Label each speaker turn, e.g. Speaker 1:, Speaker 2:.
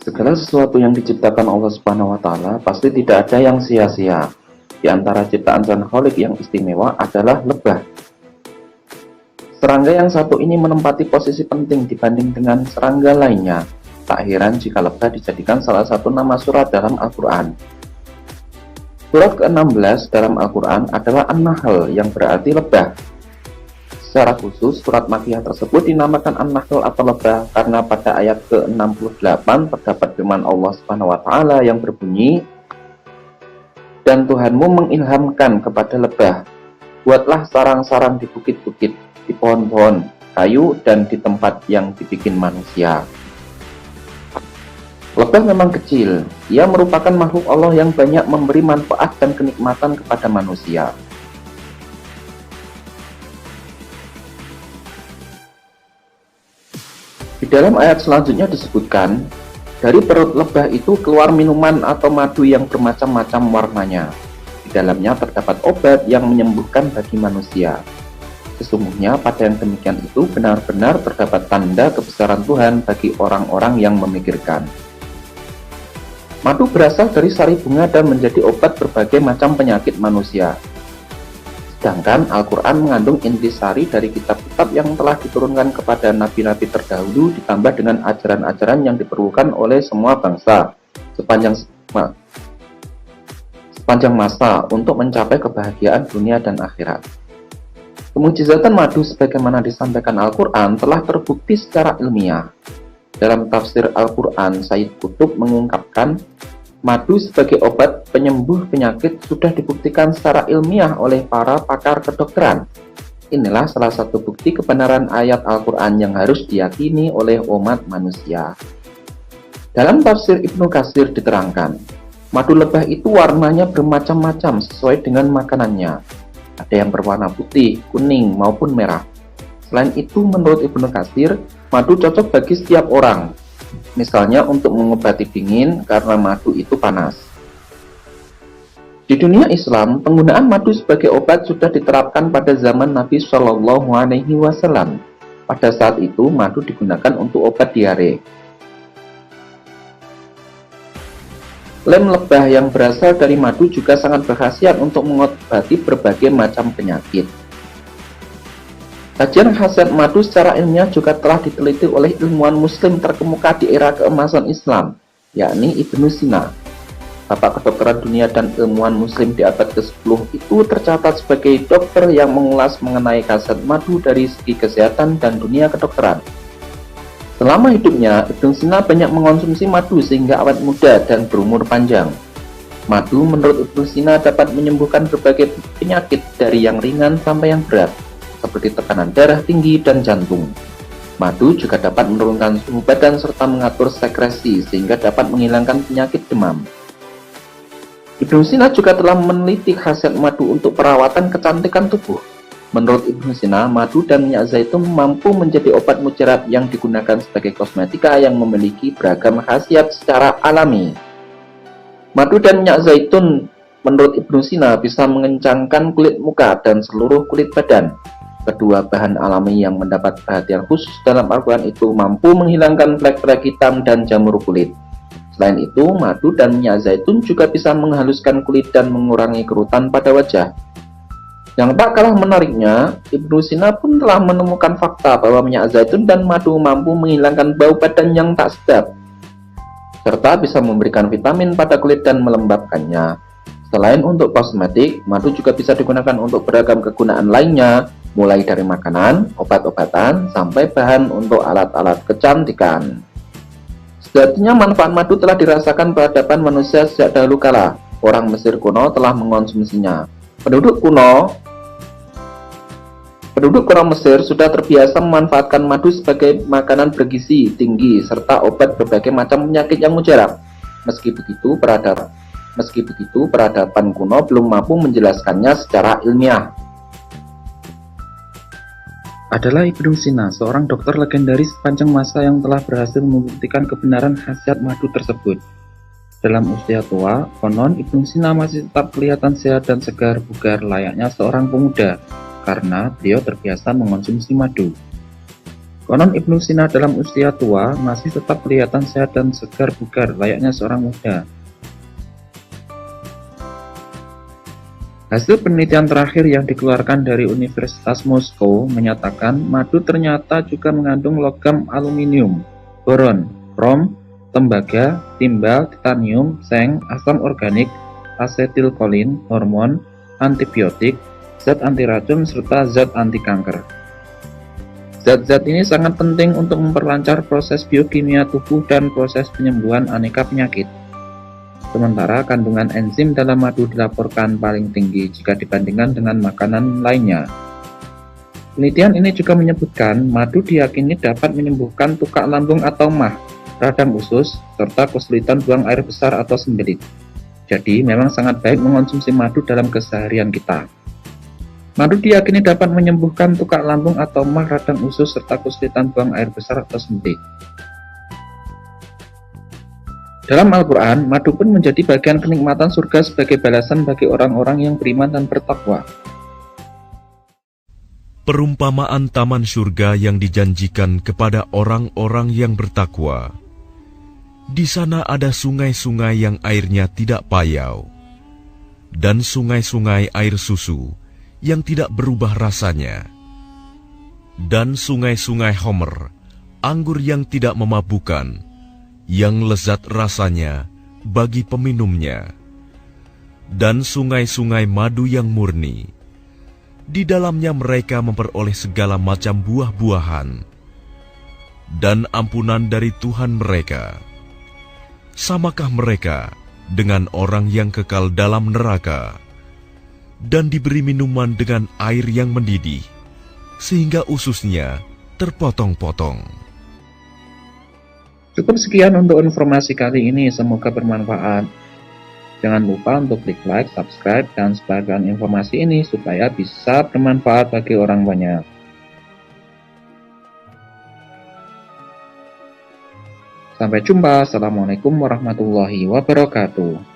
Speaker 1: Segala sesuatu yang diciptakan Allah Subhanahu wa taala pasti tidak ada yang sia-sia. Di antara ciptaan Sang Khalik yang istimewa adalah lebah. Serangga yang satu ini menempati posisi penting dibanding dengan serangga lainnya. Tak heran jika lebah dijadikan salah satu nama surat dalam Al-Quran. Surat ke-16 dalam Al-Quran adalah An-Nahl yang berarti lebah. Secara khusus, surat Makkiyah tersebut dinamakan An-Nahl atau lebah karena pada ayat ke-68 terdapat firman Allah Subhanahu wa taala yang berbunyi, "Dan Tuhanmu mengilhamkan kepada lebah, buatlah sarang-sarang di bukit-bukit, di pohon-pohon kayu, dan di tempat yang dibikin manusia." Lebah memang kecil, ia merupakan makhluk Allah yang banyak memberi manfaat dan kenikmatan kepada manusia. Di dalam ayat selanjutnya disebutkan, dari perut lebah itu keluar minuman atau madu yang bermacam-macam warnanya. Di dalamnya terdapat obat yang menyembuhkan bagi manusia. Sesungguhnya pada yang demikian itu benar-benar terdapat tanda kebesaran Tuhan bagi orang-orang yang memikirkan. Madu berasal dari sari bunga dan menjadi obat berbagai macam penyakit manusia. Sedangkan Al-Quran mengandung intisari dari kitab-kitab yang telah diturunkan kepada nabi-nabi terdahulu ditambah dengan ajaran-ajaran yang diperlukan oleh semua bangsa sepanjang masa untuk mencapai kebahagiaan dunia dan akhirat. Kemujizatan madu sebagaimana disampaikan Al-Quran telah terbukti secara ilmiah. Dalam tafsir Al-Quran, Sayyid Qutb mengungkapkan, madu sebagai obat penyembuh penyakit sudah dibuktikan secara ilmiah oleh para pakar kedokteran. Inilah salah satu bukti kebenaran ayat Al-Quran yang harus diyakini oleh umat manusia. Dalam tafsir Ibnu Katsir diterangkan, madu lebah itu warnanya bermacam-macam sesuai dengan makanannya. Ada yang berwarna putih, kuning, maupun merah. Selain itu, menurut Ibnu Katsir, madu cocok bagi setiap orang. Misalnya untuk mengobati dingin karena madu itu panas. Di dunia Islam, penggunaan madu sebagai obat sudah diterapkan pada zaman Nabi Shallallahu Alaihi Wasallam. Pada saat itu, madu digunakan untuk obat diare. Lem lebah yang berasal dari madu juga sangat berkhasiat untuk mengobati berbagai macam penyakit. Kajian khasiat madu secara ilmiah juga telah diteliti oleh ilmuwan muslim terkemuka di era keemasan Islam, yakni Ibnu Sina. Bapak kedokteran dunia dan ilmuwan muslim di abad ke-10 itu tercatat sebagai dokter yang mengulas mengenai khasiat madu dari segi kesehatan dan dunia kedokteran. Selama hidupnya, Ibnu Sina banyak mengonsumsi madu sehingga awet muda dan berumur panjang. Madu menurut Ibnu Sina dapat menyembuhkan berbagai penyakit dari yang ringan sampai yang berat, seperti tekanan darah tinggi dan jantung. Madu juga dapat menurunkan suhu badan serta mengatur sekresi sehingga dapat menghilangkan penyakit demam. Ibnu Sina juga telah meneliti khasiat madu untuk perawatan kecantikan tubuh. Menurut Ibnu Sina, madu dan minyak zaitun mampu menjadi obat mujarab yang digunakan sebagai kosmetika yang memiliki beragam khasiat secara alami. Madu dan minyak zaitun menurut Ibnu Sina bisa mengencangkan kulit muka dan seluruh kulit badan. Kedua bahan alami yang mendapat perhatian khusus dalam Al-Quran itu mampu menghilangkan flek-flek hitam dan jamur kulit. Selain itu, madu dan minyak zaitun juga bisa menghaluskan kulit dan mengurangi kerutan pada wajah. Yang tak kalah menariknya, Ibnu Sina pun telah menemukan fakta bahwa minyak zaitun dan madu mampu menghilangkan bau badan yang tak sedap, serta bisa memberikan vitamin pada kulit dan melembabkannya. Selain untuk kosmetik, madu juga bisa digunakan untuk beragam kegunaan lainnya, mulai dari makanan, obat-obatan, sampai bahan untuk alat-alat kecantikan. Sejatinya manfaat madu telah dirasakan peradaban manusia sejak dahulu kala. Orang Mesir kuno telah mengonsumsinya. Penduduk kuno Mesir sudah terbiasa memanfaatkan madu sebagai makanan bergizi tinggi serta obat berbagai macam penyakit yang mujarab. Meski begitu, peradaban kuno belum mampu menjelaskannya secara ilmiah. Adalah Ibnu Sina, seorang dokter legendaris sepanjang masa yang telah berhasil membuktikan kebenaran khasiat madu tersebut. Dalam usia tua, konon Ibnu Sina masih tetap kelihatan sehat dan segar bugar layaknya seorang pemuda, karena beliau terbiasa mengonsumsi madu. Konon Ibnu Sina dalam usia tua masih tetap kelihatan sehat dan segar bugar layaknya seorang muda. Hasil penelitian terakhir yang dikeluarkan dari Universitas Moskow menyatakan madu ternyata juga mengandung logam aluminium, boron, krom, tembaga, timbal, titanium, seng, asam organik, asetilkolin, hormon, antibiotik, zat anti racun, serta zat anti kanker. Zat-zat ini sangat penting untuk memperlancar proses biokimia tubuh dan proses penyembuhan aneka penyakit. Sementara kandungan enzim dalam madu dilaporkan paling tinggi jika dibandingkan dengan makanan lainnya. Penelitian ini juga menyebutkan madu diyakini dapat menyembuhkan tukak lambung atau MAH, radang usus, serta kesulitan buang air besar atau sembelit. Jadi memang sangat baik mengonsumsi madu dalam keseharian kita. Madu diyakini dapat menyembuhkan tukak lambung atau MAH, radang usus, serta kesulitan buang air besar atau sembelit. Dalam Al-Quran, madu pun menjadi bagian kenikmatan surga sebagai balasan bagi orang-orang yang beriman dan bertakwa.
Speaker 2: Perumpamaan taman surga yang dijanjikan kepada orang-orang yang bertakwa. Di sana ada sungai-sungai yang airnya tidak payau, dan sungai-sungai air susu yang tidak berubah rasanya, dan sungai-sungai homer, anggur yang tidak memabukkan, yang lezat rasanya bagi peminumnya, dan sungai-sungai madu yang murni. Di dalamnya mereka memperoleh segala macam buah-buahan dan ampunan dari Tuhan mereka. Samakah mereka dengan orang yang kekal dalam neraka dan diberi minuman dengan air yang mendidih, sehingga ususnya terpotong-potong?
Speaker 1: Cukup sekian untuk informasi kali ini, semoga bermanfaat. Jangan lupa untuk klik like, subscribe, dan sebarkan informasi ini supaya bisa bermanfaat bagi orang banyak. Sampai jumpa. Assalamualaikum warahmatullahi wabarakatuh.